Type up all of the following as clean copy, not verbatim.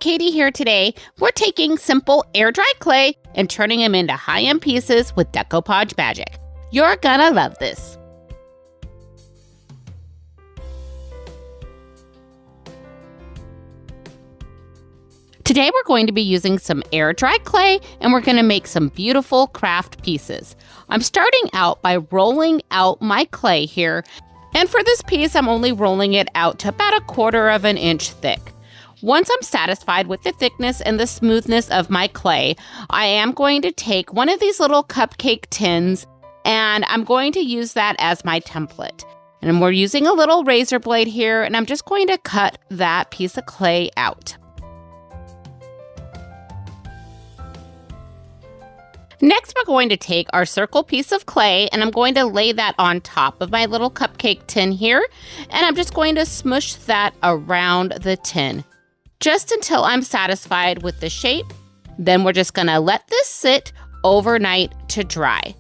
Katie here today. We're taking simple air-dry clay and turning them into high-end pieces with Decoupage magic. You're gonna love this. Today we're going to be using some air-dry clay and we're going to make some beautiful craft pieces. I'm starting out by rolling out my clay here, and for this piece I'm only rolling it out to about 1/4 inch thick. Once I'm satisfied with the thickness and the smoothness of my clay, I am going to take one of these little cupcake tins and I'm going to use that as my template. And we're using a little razor blade here, and I'm just going to cut that piece of clay out. Next, we're going to take our circle piece of clay and I'm going to lay that on top of my little cupcake tin here, and I'm just going to smush that around the tin just until I'm satisfied with the shape. Then we're just going to let this sit overnight to dry.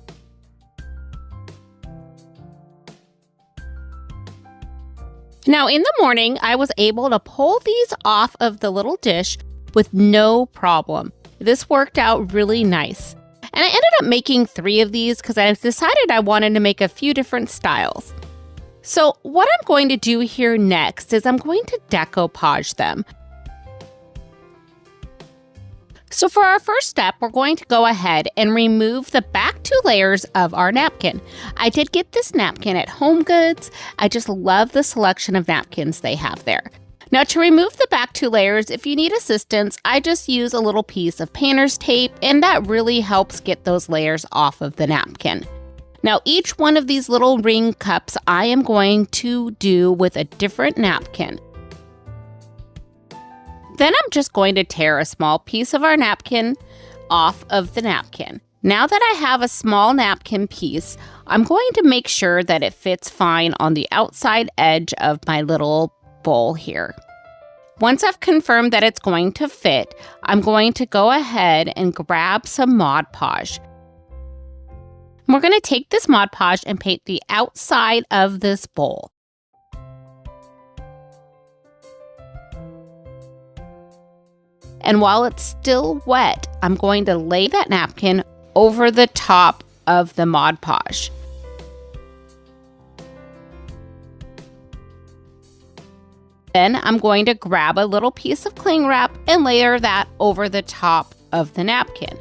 Now in the morning, I was able to pull these off of the little dish with no problem. This worked out really nice. And I ended up making 3 of these because I decided I wanted to make a few different styles. So what I'm going to do here next is I'm going to decoupage them. So for our first step, we're going to go ahead and remove the back 2 layers of our napkin. I did get this napkin at HomeGoods. I just love the selection of napkins they have there. Now to remove the back 2 layers, if you need assistance, I just use a little piece of painter's tape, and that really helps get those layers off of the napkin. Now each one of these little ring cups I am going to do with a different napkin. Then I'm just going to tear a small piece of our napkin off of the napkin. Now that I have a small napkin piece, I'm going to make sure that it fits fine on the outside edge of my little bowl here. Once I've confirmed that it's going to fit, I'm going to go ahead and grab some Mod Podge. We're going to take this Mod Podge and paint the outside of this bowl. And while it's still wet, I'm going to lay that napkin over the top of the Mod Podge. Then I'm going to grab a little piece of cling wrap and layer that over the top of the napkin.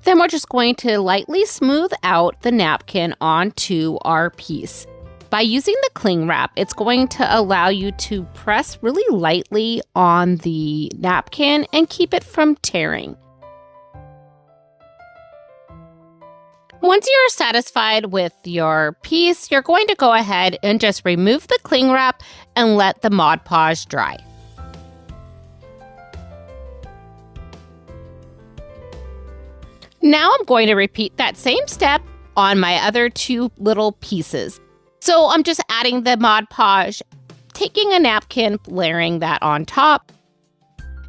Then we're just going to lightly smooth out the napkin onto our piece. By using the cling wrap, it's going to allow you to press really lightly on the napkin and keep it from tearing. Once you're satisfied with your piece, you're going to go ahead and just remove the cling wrap and let the Mod Podge dry. Now I'm going to repeat that same step on my other 2 little pieces. So I'm just adding the Mod Podge, taking a napkin, layering that on top,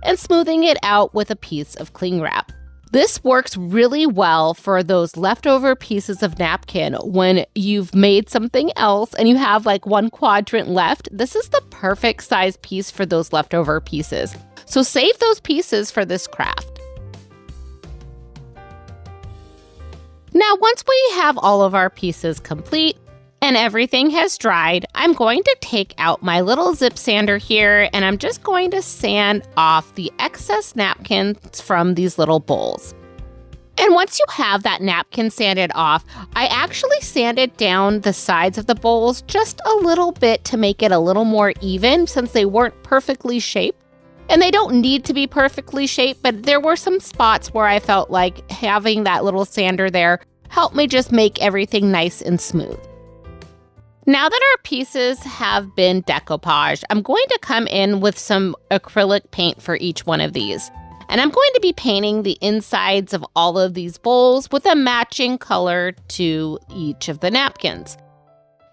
and smoothing it out with a piece of cling wrap. This works really well for those leftover pieces of napkin when you've made something else and you have like 1 quadrant left. This is the perfect size piece for those leftover pieces. So save those pieces for this craft. Now, once we have all of our pieces complete and everything has dried, I'm going to take out my little zip sander here and I'm just going to sand off the excess napkins from these little bowls. And once you have that napkin sanded off, I actually sanded down the sides of the bowls just a little bit to make it a little more even since they weren't perfectly shaped. And they don't need to be perfectly shaped, but there were some spots where I felt like having that little sander there helped me just make everything nice and smooth. Now that our pieces have been decoupaged, I'm going to come in with some acrylic paint for each one of these. And I'm going to be painting the insides of all of these bowls with a matching color to each of the napkins.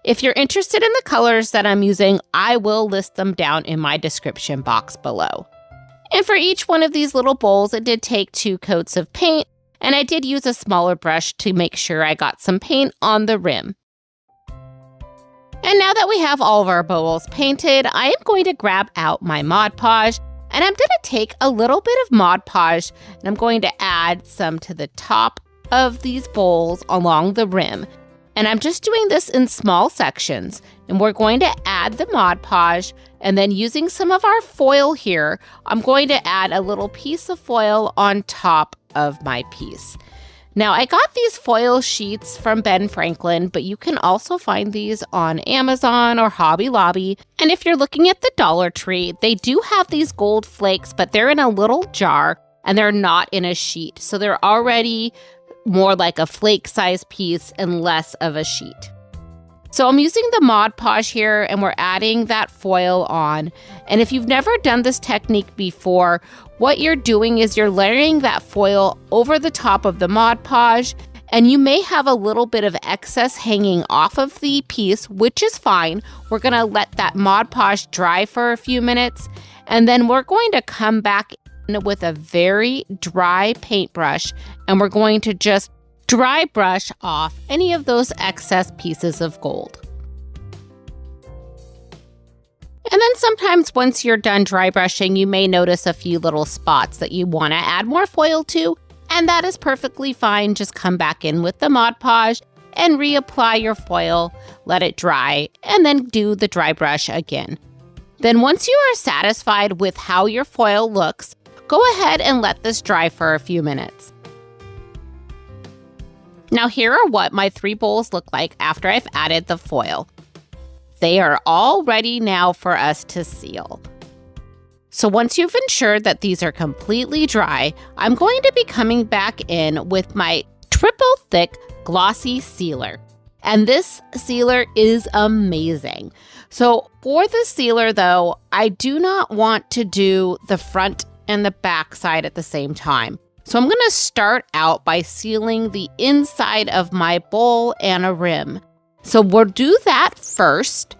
If you're interested in the colors that I'm using, I will list them down in my description box below. And for each one of these little bowls, it did take 2 coats of paint, and I did use a smaller brush to make sure I got some paint on the rim. And now that we have all of our bowls painted, I am going to grab out my Mod Podge And I'm going to take a little bit of Mod Podge and I'm going to add some to the top of these bowls along the rim. And I'm just doing this in small sections. And we're going to add the Mod Podge, and then using some of our foil here, I'm going to add a little piece of foil on top of my piece. Now, I got these foil sheets from Ben Franklin, but you can also find these on Amazon or Hobby Lobby. And if you're looking at the Dollar Tree, they do have these gold flakes, but they're in a little jar and they're not in a sheet. So they're already more like a flake-sized piece and less of a sheet. So I'm using the Mod Podge here and we're adding that foil on. And if you've never done this technique before, what you're doing is you're layering that foil over the top of the Mod Podge, and you may have a little bit of excess hanging off of the piece, which is fine. We're gonna let that Mod Podge dry for a few minutes, and then we're going to come back in with a very dry paintbrush, and we're going to just dry brush off any of those excess pieces of gold. And then sometimes once you're done dry brushing, you may notice a few little spots that you want to add more foil to, and that is perfectly fine. Just come back in with the Mod Podge and reapply your foil, let it dry, and then do the dry brush again. Then once you are satisfied with how your foil looks, go ahead and let this dry for a few minutes. Now here are what my 3 bowls look like after I've added the foil. They are all ready now for us to seal. So once you've ensured that these are completely dry, I'm going to be coming back in with my triple thick glossy sealer. And this sealer is amazing. So for the sealer though, I do not want to do the front and the back side at the same time. So I'm going to start out by sealing the inside of my bowl and a rim. So we'll do that first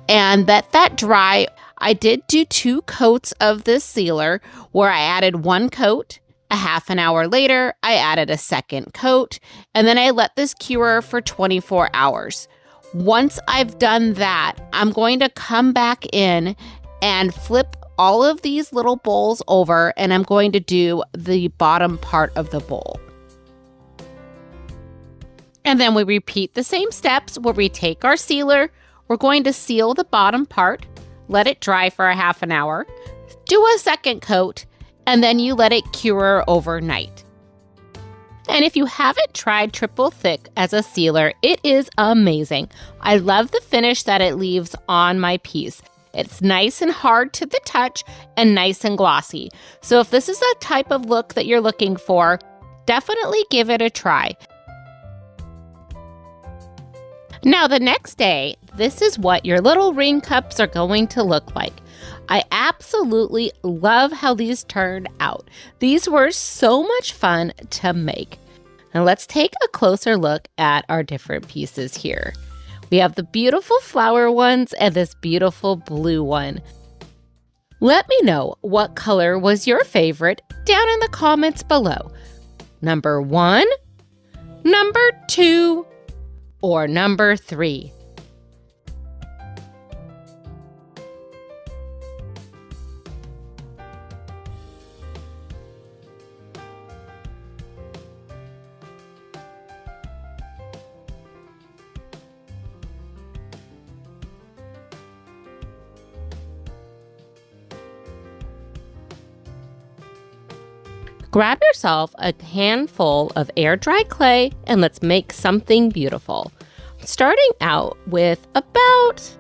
and let that dry. I did do 2 coats of this sealer where I added 1 coat. A half an hour later, I added a second coat, and then I let this cure for 24 hours. Once I've done that, I'm going to come back in and flip all of these little bowls over, and I'm going to do the bottom part of the bowl. And then we repeat the same steps where we take our sealer, we're going to seal the bottom part, let it dry for a half an hour, do a second coat, and then you let it cure overnight. And if you haven't tried triple thick as a sealer, it is amazing. I love the finish that it leaves on my piece. It's nice and hard to the touch and nice and glossy. So if this is a type of look that you're looking for, definitely give it a try. Now the next day, this is what your little ring cups are going to look like. I absolutely love how these turned out. These were so much fun to make. Now let's take a closer look at our different pieces here. We have the beautiful flower ones and this beautiful blue one. Let me know what color was your favorite down in the comments below. Number 1, number 2, or number 3. Grab yourself a handful of air-dry clay and let's make something beautiful. Starting out with about,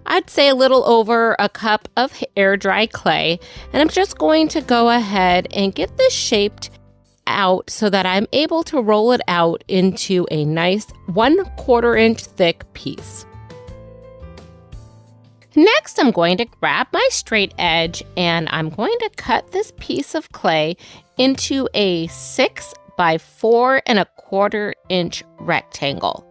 I'd say a little over a cup of air-dry clay, and I'm just going to go ahead and get this shaped out so that I'm able to roll it out into a nice 1/4 inch thick piece. Next, I'm going to grab my straight edge and I'm going to cut this piece of clay into a 6 by 4¼ inch rectangle.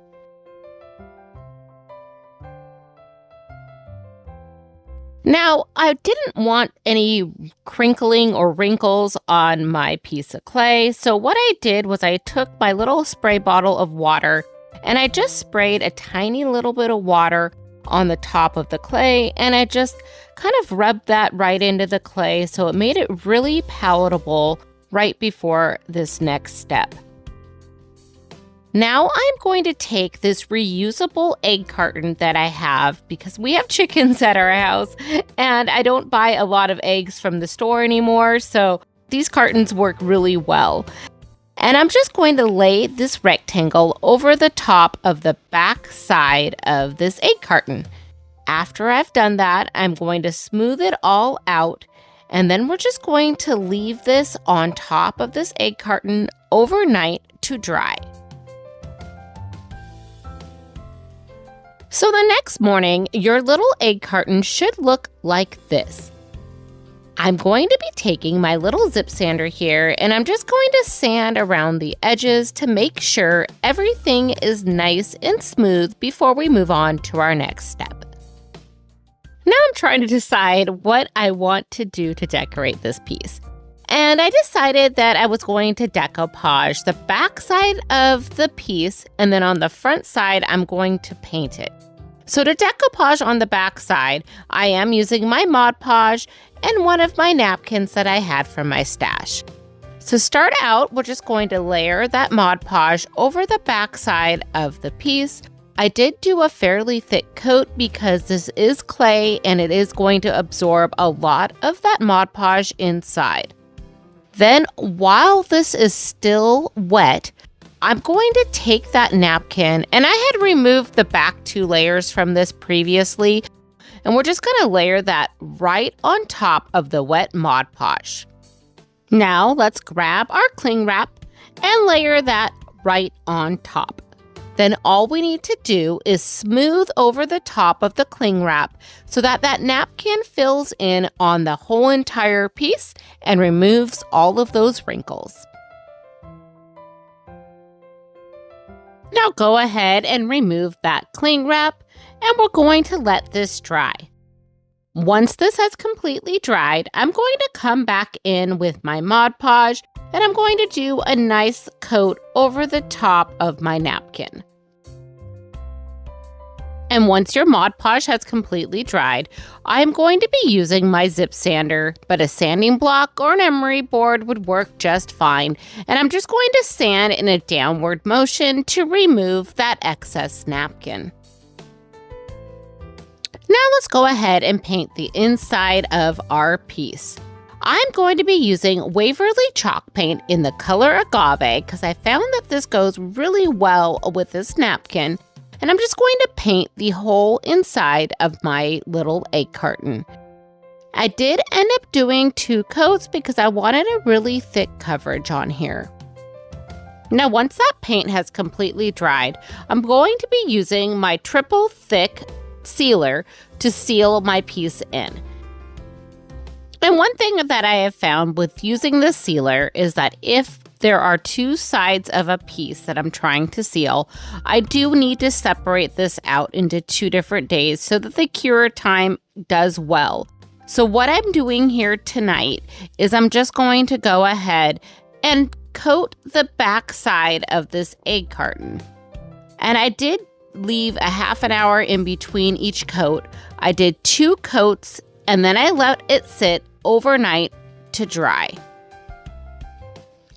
Now, I didn't want any crinkling or wrinkles on my piece of clay, so what I did was I took my little spray bottle of water and I just sprayed a tiny little bit of water on the top of the clay, and I just kind of rubbed that right into the clay so it made it really palatable right before this next step. Now I'm going to take this reusable egg carton that I have because we have chickens at our house and I don't buy a lot of eggs from the store anymore, so these cartons work really well. And I'm just going to lay this rectangle over the top of the back side of this egg carton. After I've done that, I'm going to smooth it all out, and then we're just going to leave this on top of this egg carton overnight to dry. So the next morning, your little egg carton should look like this. I'm going to be taking my little zip sander here, and I'm just going to sand around the edges to make sure everything is nice and smooth before we move on to our next step. Now I'm trying to decide what I want to do to decorate this piece. And I decided that I was going to decoupage the back side of the piece, and then on the front side, I'm going to paint it. So to decoupage on the back side, I am using my Mod Podge and one of my napkins that I had from my stash. So start out, we're just going to layer that Mod Podge over the back side of the piece. I did do a fairly thick coat because this is clay and it is going to absorb a lot of that Mod Podge inside. Then, while this is still wet, I'm going to take that napkin, and I had removed the back 2 layers from this previously, and we're just going to layer that right on top of the wet Mod Podge. Now, let's grab our cling wrap and layer that right on top. Then all we need to do is smooth over the top of the cling wrap so that that napkin fills in on the whole entire piece and removes all of those wrinkles. Now go ahead and remove that cling wrap, and we're going to let this dry. Once this has completely dried, I'm going to come back in with my Mod Podge, and I'm going to do a nice coat over the top of my napkin. And once your Mod Podge has completely dried, I'm going to be using my zip sander, but a sanding block or an emery board would work just fine. And I'm just going to sand in a downward motion to remove that excess napkin. Now let's go ahead and paint the inside of our piece. I'm going to be using Waverly chalk paint in the color Agave because I found that this goes really well with this napkin. And I'm just going to paint the whole inside of my little egg carton. I did end up doing 2 coats because I wanted a really thick coverage on here. Now, once that paint has completely dried, I'm going to be using my triple thick sealer to seal my piece in. And one thing that I have found with using this sealer is that if there are 2 sides of a piece that I'm trying to seal, I do need to separate this out into 2 different days so that the cure time does well. So what I'm doing here tonight is I'm just going to go ahead and coat the back side of this egg carton. And I did leave a half an hour in between each coat. I did 2 coats and then I let it sit overnight to dry.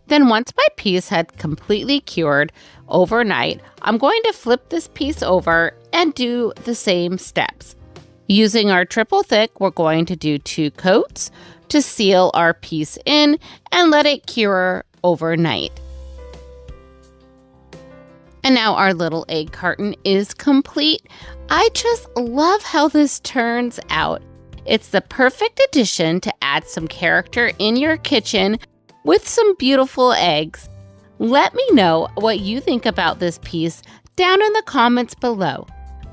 Then once my piece had completely cured overnight, I'm going to flip this piece over and do the same steps. Using our triple thick, we're going to do 2 coats to seal our piece in and let it cure overnight. And now our little egg carton is complete. I just love how this turns out. It's the perfect addition to add some character in your kitchen with some beautiful eggs. Let me know what you think about this piece down in the comments below.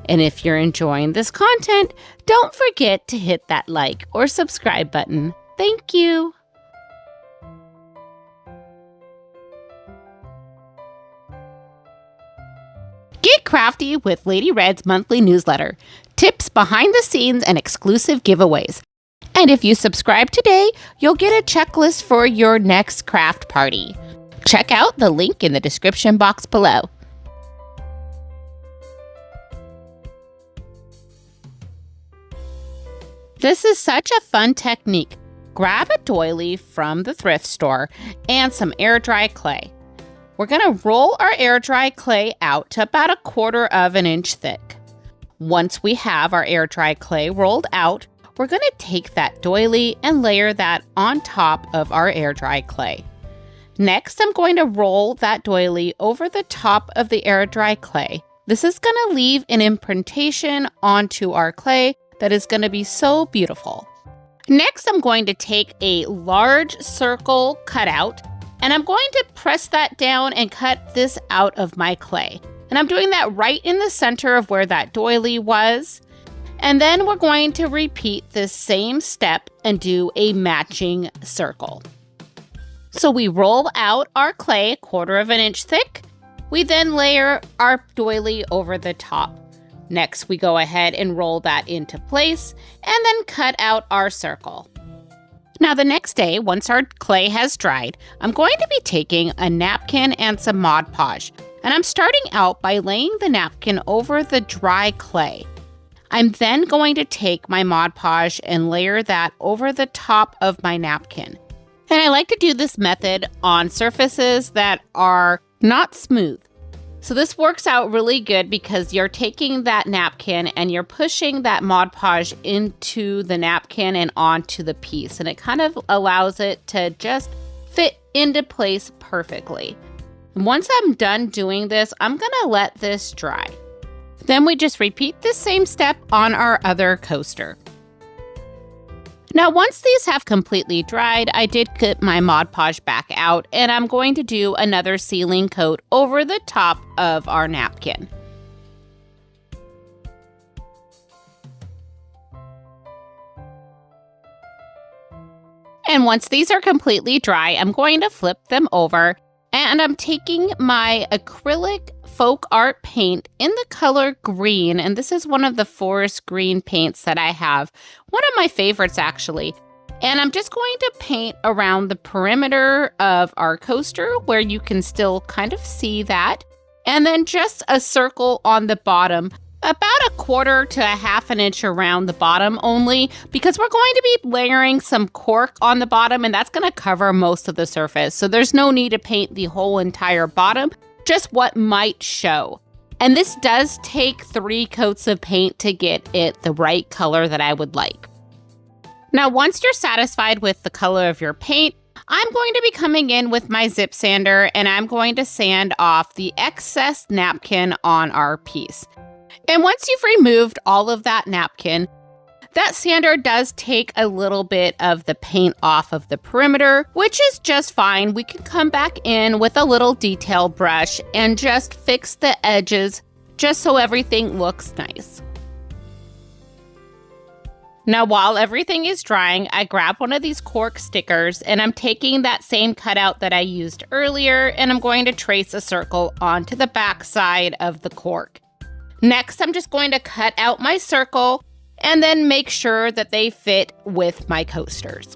And if you're enjoying this content, don't forget to hit that like or subscribe button. Thank you. Get crafty with Lady Red's monthly newsletter. Tips behind the scenes and exclusive giveaways. And if you subscribe today, you'll get a checklist for your next craft party. Check out the link in the description box below. This is such a fun technique. Grab a doily from the thrift store and some air dry clay. We're going to roll our air dry clay out to about 1/4 inch thick. Once we have our air dry clay rolled out, we're going to take that doily and layer that on top of our air dry clay. Next, I'm going to roll that doily over the top of the air dry clay. This is going to leave an imprintation onto our clay that is going to be so beautiful. Next, I'm going to take a large circle cutout and I'm going to press that down and cut this out of my clay. And I'm doing that right in the center of where that doily was. And then we're going to repeat this same step and do a matching circle. So we roll out our clay 1/4 inch thick. We then layer our doily over the top. Next, we go ahead and roll that into place and then cut out our circle. Now, the next day, once our clay has dried, I'm going to be taking a napkin and some Mod Podge. And I'm starting out by laying the napkin over the dry clay. I'm then going to take my Mod Podge and layer that over the top of my napkin. And I like to do this method on surfaces that are not smooth. So this works out really good because you're taking that napkin and you're pushing that Mod Podge into the napkin and onto the piece. And it kind of allows it to just fit into place perfectly. And once I'm done doing this, I'm going to let this dry. Then we just repeat this same step on our other coaster. Now, once these have completely dried, I did get my Mod Podge back out, and I'm going to do another sealing coat over the top of our napkin. And once these are completely dry, I'm going to flip them over, and I'm taking my acrylic folk art paint in the color green, and this is one of the forest green paints that I have. One of my favorites, actually. And I'm just going to paint around the perimeter of our coaster where you can still kind of see that. And then just a circle on the bottom, about 1/4 to 1/2 inch around the bottom only, because we're going to be layering some cork on the bottom, and that's going to cover most of the surface. So there's no need to paint the whole entire bottom, just what might show. And this does take 3 coats of paint to get it the right color that I would like. Now, once you're satisfied with the color of your paint, I'm going to be coming in with my zip sander and I'm going to sand off the excess napkin on our piece. And once you've removed all of that napkin, that sander does take a little bit of the paint off of the perimeter, which is just fine. We can come back in with a little detail brush and just fix the edges just so everything looks nice. Now, while everything is drying, I grab one of these cork stickers and I'm taking that same cutout that I used earlier and I'm going to trace a circle onto the back side of the cork. Next, I'm just going to cut out my circle and then make sure that they fit with my coasters.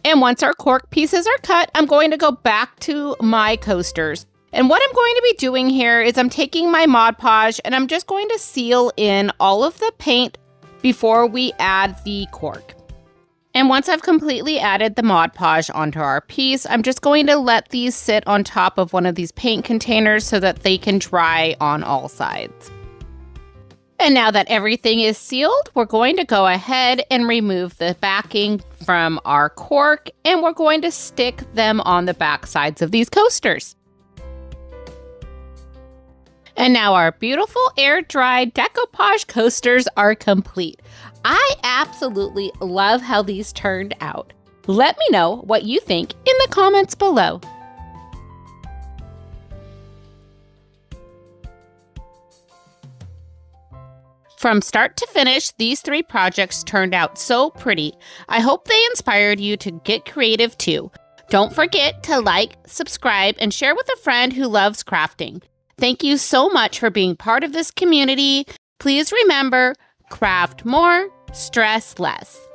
And once our cork pieces are cut, I'm going to go back to my coasters. And what I'm going to be doing here is I'm taking my Mod Podge and I'm just going to seal in all of the paint before we add the cork. And once I've completely added the Mod Podge onto our piece, I'm just going to let these sit on top of one of these paint containers so that they can dry on all sides. And now that everything is sealed, we're going to go ahead and remove the backing from our cork, and we're going to stick them on the back sides of these coasters. And now our beautiful air-dried Decoupage coasters are complete. I absolutely love how these turned out. Let me know what you think in the comments below. From start to finish, these 3 projects turned out so pretty. I hope they inspired you to get creative too. Don't forget to like, subscribe, and share with a friend who loves crafting. Thank you so much for being part of this community. Please remember, craft more, stress less.